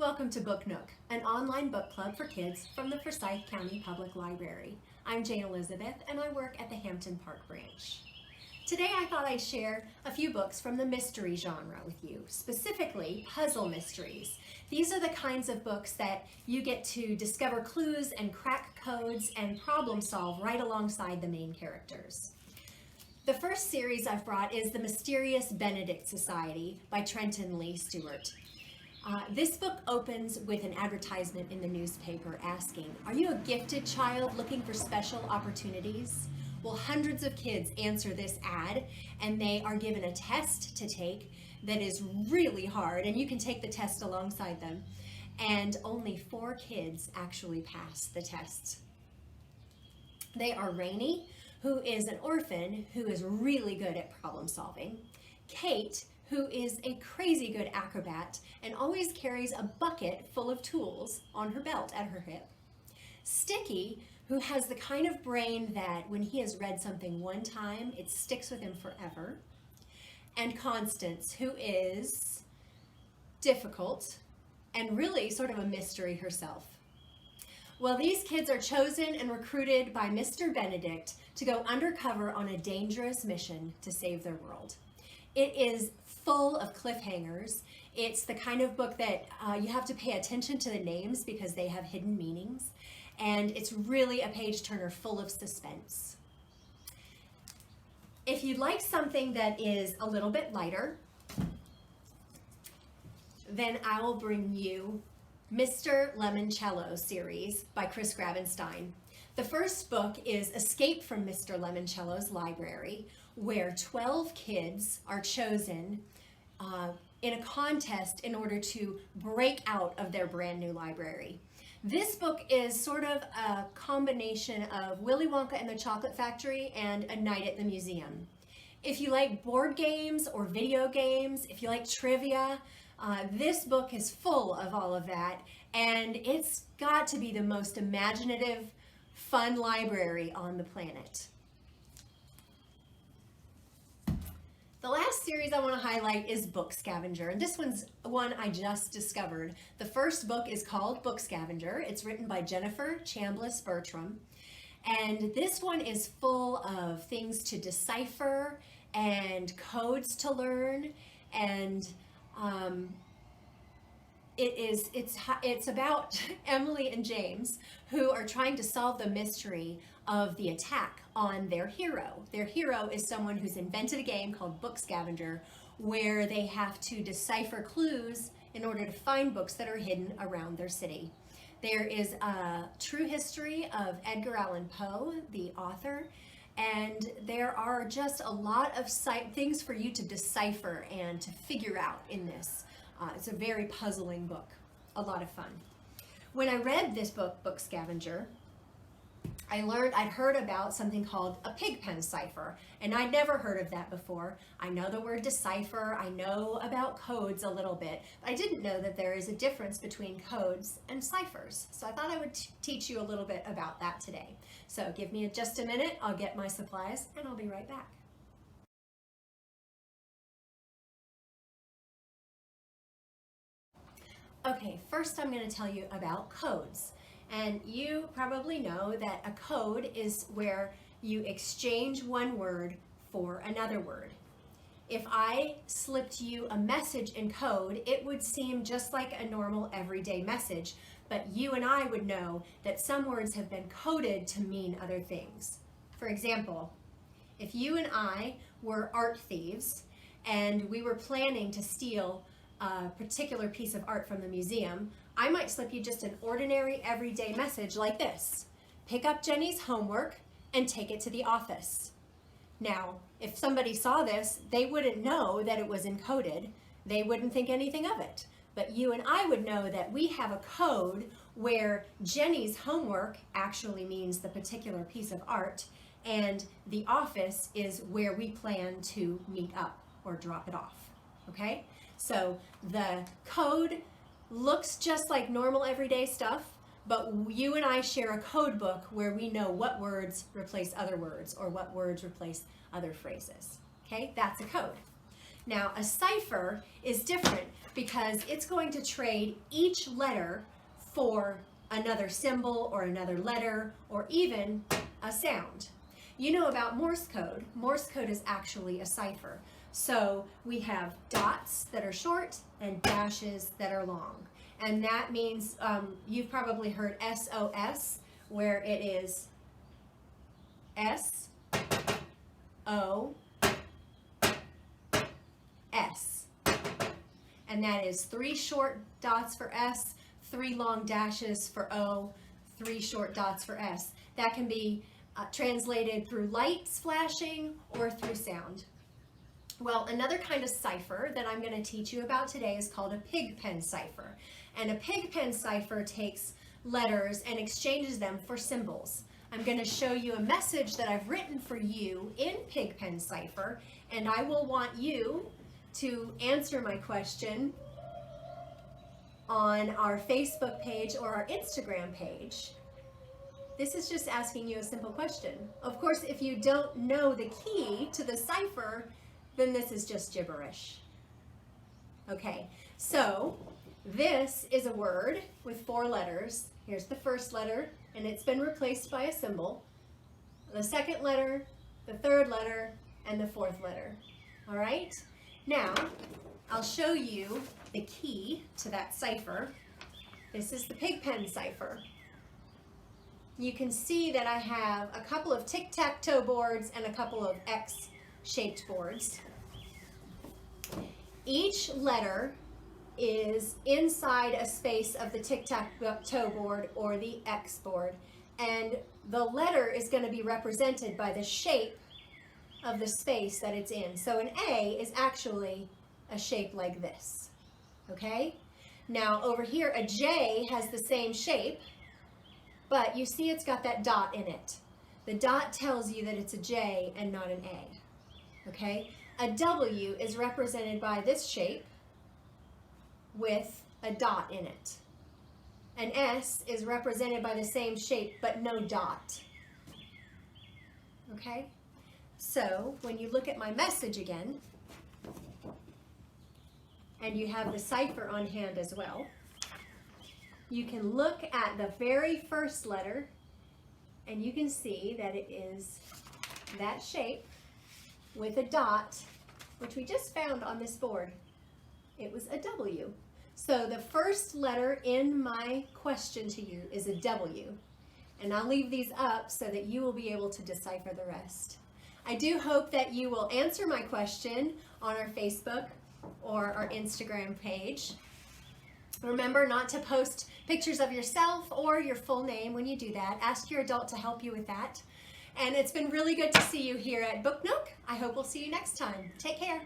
welcome to Book Nook, an online book club for kids from the Forsyth County Public Library. I'm Jane Elizabeth and I work at the Hampton Park branch. Today I thought I'd share a few books from the mystery genre with you, specifically puzzle mysteries. These are the kinds of books that you get to discover clues and crack codes and problem solve right alongside the main characters. The first series I've brought is The Mysterious Bebedict Society by Trenton Lee Stewart. This book opens with an advertisement in the newspaper asking, "Are you a gifted child looking for special opportunities?" Well, hundreds of kids answer this ad and they are given a test to take that is really hard, and you can take the test alongside them. And only 4 kids actually pass the test. They are Rainey, who is an orphan who is really good at problem solving. Kate, who is a crazy good acrobat and always carries a bucket full of tools on her belt at her hip. Sticky, who has the kind of brain that when he has read something one time, it sticks with him forever. And Constance, who is difficult and really sort of a mystery herself. Well, these kids are chosen and recruited by Mr. Benedict to go undercover on a dangerous mission to save their world. It is full of cliffhangers. It's the kind of book that you have to pay attention to the names because they have hidden meanings. And it's really a page turner full of suspense. If you'd like something that is a little bit lighter, then I will bring you Mr. Lemoncello series by Chris Grabenstein. The first book is Escape from Mr. Lemoncello'S Library, where 12 kids are chosen in a contest in order to break out of their brand new library. This book is sort of a combination of Willy Wonka and the Chocolate Factory and A Night at the Museum. If you like board games or video games, if you like trivia, this book is full of all of that, and it's got to be the most imaginative, fun library on the planet. The last series I want to highlight is Book Scavenger, and this one's one I just discovered. The first book is called Book Scavenger. It's written by Jennifer Chambliss Bertman, and this one is full of things to decipher and codes to learn, and it's about Emily and James, who are trying to solve the mystery of the attack on their hero. Their hero is someone who's invented a game called Book Scavenger, where they have to decipher clues in order to find books that are hidden around their city. There is a true history of Edgar Allan Poe, the author, and there are just a lot of things for you to decipher and to figure out in this. It's a very puzzling book, a lot of fun. When I read this book, Book Scavenger, I'd heard about something called a Pigpen Cipher, and I'd never heard of that before. I know the word decipher, I know about codes a little bit, but I didn't know that there is a difference between codes and ciphers. So I thought I would teach you a little bit about that today. So give me just a minute, I'll get my supplies, and I'll be right back. Okay, first I'm going to tell you about codes. And you probably know that a code is where you exchange one word for another word. If I slipped you a message in code, it would seem just like a normal everyday message, but you and I would know that some words have been coded to mean other things. For example, if you and I were art thieves and we were planning to steal a particular piece of art from the museum, I might slip you just an ordinary everyday message like this: pick up Jenny's homework and take it to the office. Now, if somebody saw this, they wouldn't know that it was encoded. They wouldn't think anything of it. But you and I would know that we have a code where Jenny's homework actually means the particular piece of art, and the office is where we plan to meet up or drop it off. Okay? So the code looks just like normal everyday stuff, but you and I share a code book where we know what words replace other words or what words replace other phrases. Okay, that's a code. Now, a cipher is different because it's going to trade each letter for another symbol or another letter or even a sound. You know about Morse code. Morse code is actually a cipher. So we have dots that are short and dashes that are long. And that means you've probably heard SOS, where it is S, O, S. And that is 3 short dots for S, 3 long dashes for O, 3 short dots for S. That can be translated through lights flashing or through sound. Well, another kind of cipher that I'm going to teach you about today is called a Pigpen Cipher. And a Pigpen Cipher takes letters and exchanges them for symbols. I'm going to show you a message that I've written for you in Pigpen Cipher, and I will want you to answer my question on our Facebook page or our Instagram page. This is just asking you a simple question. Of course, if you don't know the key to the cipher, then this is just gibberish. Okay, so this is a word with 4 letters. Here's the first letter, and it's been replaced by a symbol. The second letter, the third letter, and the fourth letter. All right? Now, I'll show you the key to that cipher. This is the Pigpen Cipher. You can see that I have a couple of tic-tac-toe boards and a couple of X-shaped boards. Each letter is inside a space of the tic-tac-toe board or the X board, and the letter is going to be represented by the shape of the space that it's in. So an A is actually a shape like this, okay? Now over here a J has the same shape, but you see it's got that dot in it. The dot tells you that it's a J and not an A, okay? A W is represented by this shape with a dot in it. An S is represented by the same shape but no dot, okay? So when you look at my message again, and you have the cipher on hand as well, you can look at the very first letter and you can see that it is that shape with a dot, which we just found on this board. It was a W. So the first letter in my question to you is a W. And I'll leave these up so that you will be able to decipher the rest. I do hope that you will answer my question on our Facebook or our Instagram page. Remember not to post pictures of yourself or your full name when you do that. Ask your adult to help you with that. And it's been really good to see you here at Book Nook. I hope we'll see you next time. Take care.